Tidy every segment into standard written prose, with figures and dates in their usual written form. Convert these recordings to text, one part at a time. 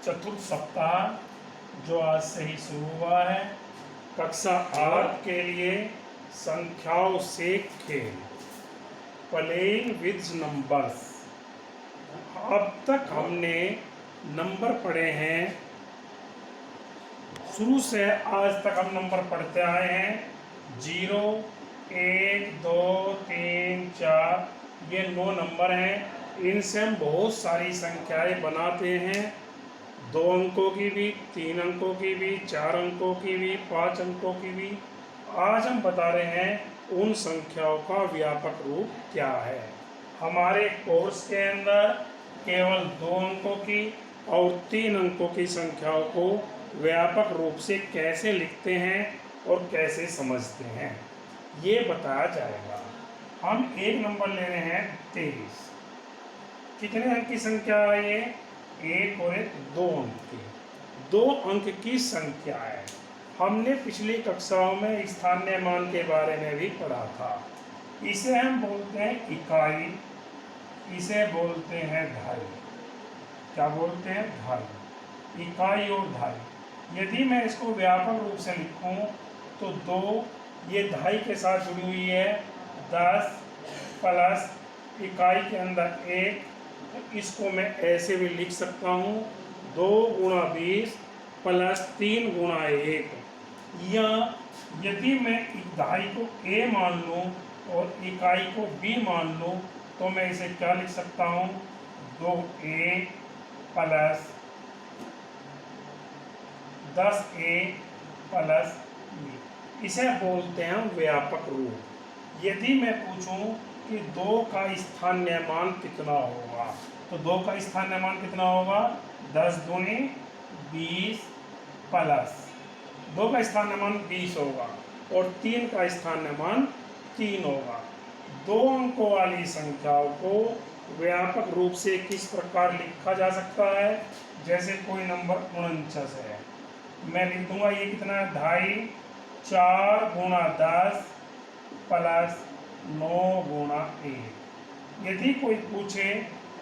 चतुर्थ सप्ताह जो आज से ही शुरू हुआ है। कक्षा 8 के लिए संख्याओं से खेल, प्लेइंग विद नंबर्स। अब तक हमने नंबर पढ़े हैं, शुरू से आज तक हम नंबर पढ़ते आए हैं। 0, 1, 2, 3, 4, ये 9 नंबर हैं। इनसे हम बहुत सारी संख्याएं बनाते हैं, 2 अंकों की भी, 3 अंकों की भी, 4 अंकों की भी, 5 अंकों की भी। आज हम बता रहे हैं उन संख्याओं का व्यापक रूप क्या है। हमारे कोर्स के अंदर केवल 2 अंकों की और 3 अंकों की संख्याओं को व्यापक रूप से कैसे लिखते हैं और कैसे समझते हैं, ये बताया जाएगा। हम एक नंबर ले रहे हैं 23। कितने अंक की संख्या है ये? 1 और 1 2 अंक की, 2 अंक की संख्या है। हमने पिछली कक्षाओं में स्थानीय मान के बारे में भी पढ़ा था। इसे हम बोलते हैं इकाई, इसे बोलते हैं धाई। क्या बोलते हैं? धाई। इकाई और धाई। यदि मैं इसको व्यापक रूप से लिखूं तो 2 ये धाई के साथ जुड़ी हुई है, 10 प्लस इकाई के अंदर 1, तो इसको मैं ऐसे भी लिख सकता हूँ 2 गुणा 20 प्लस 3 गुणा 1। या यदि मैं धाई को A मान लूँ और इकाई को B मान लूँ तो मैं इसे क्या लिख सकता हूँ? 2A plus 10A plus B। इसे बोलते हैं व्यापक रूप। यदि मैं पूछूं कि 2 का स्थानीय मान कितना होगा तो 2 का स्थानीय मान कितना होगा? 10 दूनी 20 प्लस 2 का स्थानीय मान 20 होगा और 3 का स्थानीय मान 3 होगा। 2 अंकों वाली संख्याओं को व्यापक रूप से किस प्रकार लिखा जा सकता है? जैसे कोई नंबर 49 है, मैं लिख दूंगा ये कितना है? 2.5 4 गुणा 10 प्लस 9 गुणा 1। यदि कोई पूछे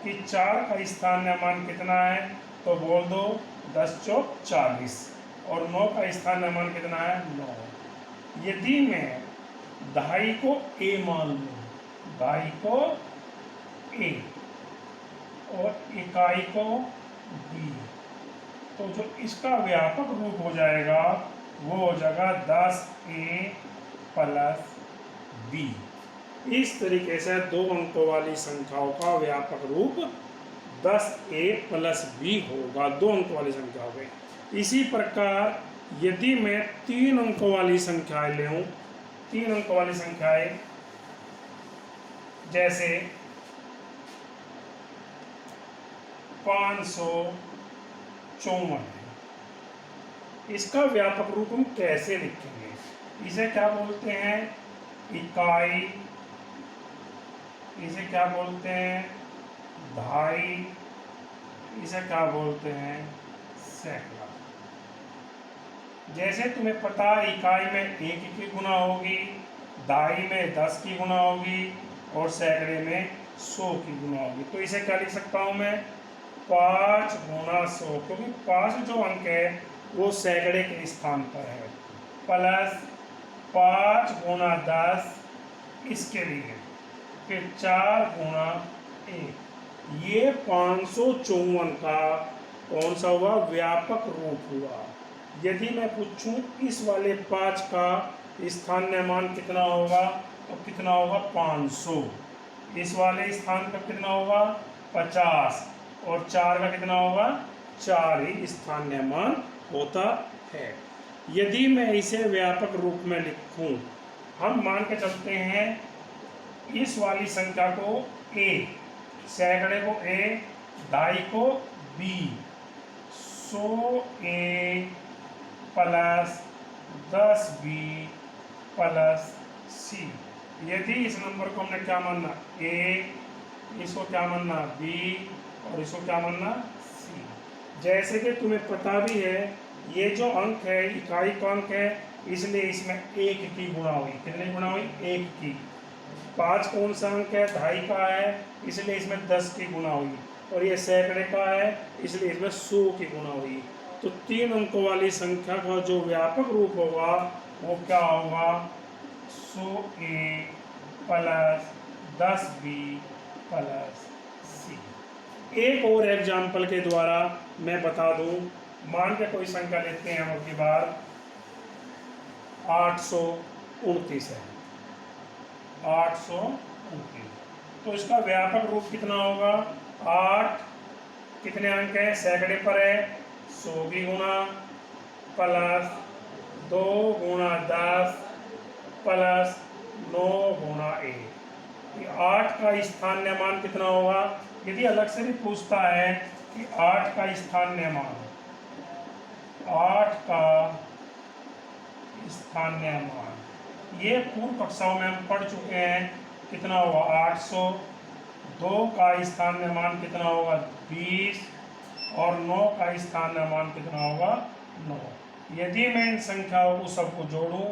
कि 4 का स्थानीय मान कितना है तो बोल दो 10 चौक 40 और 9 का स्थानीय मान कितना है? 9। यदि मैं 2.5 को A मान लूँ, 2.5 को A और इकाई को B, तो जो इसका व्यापक रूप हो जाएगा वो हो जाएगा 10A प्लस B। इस तरीके से 2 अंकों वाली संख्याओं का व्यापक रूप 10A प्लस B होगा, 2 अंकों वाली संख्याओं में। इसी प्रकार यदि मैं 3 अंकों वाली संख्याएं लेऊं, 3 अंकों वाली संख्याएं जैसे 554 है, इसका व्यापक रूप हम कैसे लिखेंगे? इसे क्या बोलते हैं? इकाई। इसे क्या बोलते हैं? धाई। इसे क्या बोलते हैं? सैकड़ा। जैसे तुम्हें पता है इकाई में 1 की गुना होगी, धाई में 10 की गुना होगी और सैकड़े में 100 की गुना होगी। तो इसे क्या लिख सकता हूँ मैं? 5 गुणा 100, क्योंकि 5 जो अंक है वो सैकड़े के स्थान पर है, प्लस 5 गुणा 10 इसके लिए, फिर 4 गुणा 1। ये 554 का कौन सा हुआ? व्यापक रूप हुआ। यदि मैं पूछूं इस वाले 5 का स्थानीय मान कितना होगा तो कितना होगा? 500। इस वाले स्थान पर कितना होगा? 50 और 4 का कितना होगा? 4 ही स्थानीय मान होता है। यदि मैं इसे व्यापक रूप में लिखूं, हम मान के चलते हैं इस वाली संख्या को A, सैकड़े को A, धाई को B, 100A plus 10B plus C। यदि इस नंबर को हमने क्या मानना? A, इसको क्या मानना? B और इसको क्या मानना? C। जैसे कि तुम्हें पता भी है ये जो अंक है इकाई का अंक है, इसलिए इसमें 1 की गुणा हुई। कितनी गुणा हुई? 1 की। 5 कौन सा अंक है? 2.5 का है, इसलिए इसमें 10 की गुणा हुई। और ये सैकड़े का है, इसलिए इसमें 100 की गुणा हुई। तो 3 अंकों वाली संख्या का जो व्यापक रूप होगा वो क्या होगा, 100A plus 10B plus C। एक और एग्जाम्पल के द्वारा मैं बता दूं, मान के कोई संख्या लेते हैं हम की बार 829 है, 829, तो इसका व्यापक रूप कितना होगा, 8 कितने अंक है, सैकड़े पर है, 100 की गुणा प्लस 2 गुणा 10 प्लस 9 गुणा 1। 8 का स्थानीय मान कितना होगा, यदि अलग से भी पूछता है कि 8 का स्थानीय मान, 8 का स्थानीय मान, ये पूर्व कक्षाओं में हम पढ़ चुके हैं, कितना होगा 800। 2 का स्थानीय मान कितना होगा 20 और 9 का स्थानीय मान कितना होगा 9। यदि मैं इन संख्याओं को सबको जोड़ूं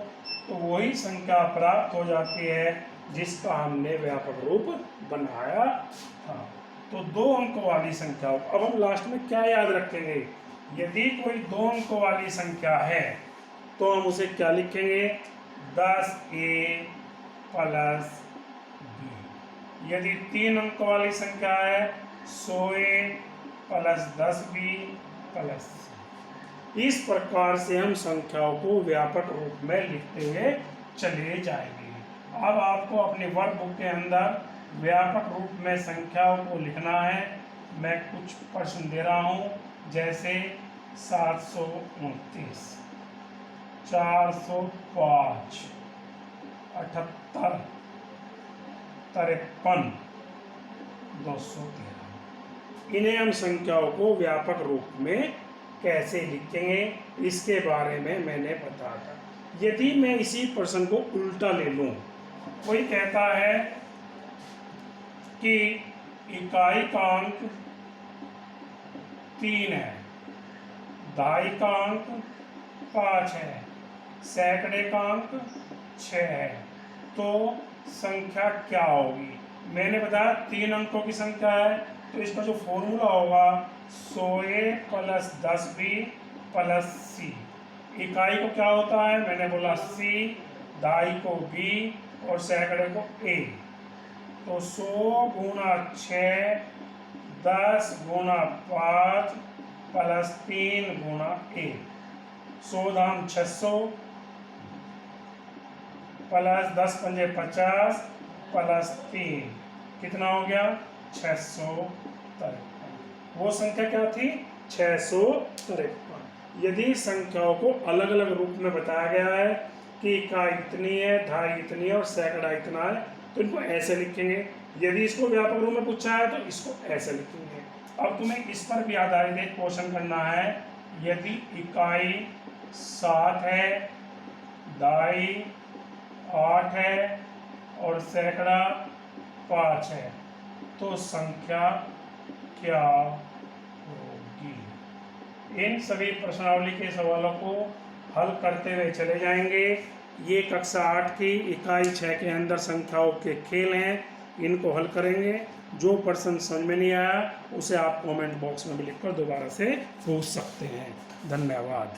तो वही संख्या प्राप्त हो जाती है जिसका हमने व्यापक रूप बनाया था। तो 2 अंकों वाली संख्या, अब हम लास्ट में क्या याद रखेंगे, यदि कोई 2 अंकों वाली संख्या है तो हम उसे क्या लिखेंगे, 10A प्लस B। यदि 3 अंकों वाली संख्या है 100A plus 10B plus C। इस प्रकार से हम संख्याओं को व्यापक रूप में लिखते हुए चले जाएंगे। अब आपको अपने वर्कबुक के अंदर व्यापक रूप में संख्याओं को लिखना है। मैं कुछ प्रश्न दे रहा हूँ, जैसे 729, 405, 78, 53, 213। इन्हें हम संख्याओं को व्यापक रूप में कैसे लिखेंगे, इसके बारे में मैंने बताया था। यदि मैं इसी प्रश्न को उल्टा ले लूं, कोई कहता है कि इकाई का अंक 3 है, दहाई का अंक 5 है, सैकड़े का अंक 6 है, तो संख्या क्या होगी। मैंने बताया 3 अंकों की संख्या है, तो इसका जो फॉर्मूला होगा 100A plus 10B plus C। इकाई को क्या होता है, मैंने बोला C, दहाई को B और सैकड़े को A। तो 100 गुणा 6, 10 गुणा 5 प्लस 3 गुणा 1, 100 दाम 600 प्लस 10 पंजे 50 प्लस 3 कितना हो गया 653। वो संख्या क्या थी 653। यदि संख्याओं को अलग अलग रूप में बताया गया है कि इकाई इतनी है, दहाई इतनी है और सैकड़ा इतना है, तो इनको ऐसे लिखेंगे। यदि इसको व्यापक रूप में पूछा है तो इसको ऐसे लिखेंगे। अब तुम्हें इस पर भी आधारित एक क्वेश्चन करना है। यदि इकाई 7 है, दहाई 8 है और सैकड़ा 5 है, तो संख्या क्या होगी। इन सभी प्रश्नावली के सवालों को हल करते हुए चले जाएंगे। ये कक्षा 8 की इकाई 6 के अंदर संख्याओं के खेल हैं, इनको हल करेंगे। जो प्रश्न समझ में नहीं आया उसे आप कमेंट बॉक्स में भी लिखकर दोबारा से पूछ सकते हैं। धन्यवाद।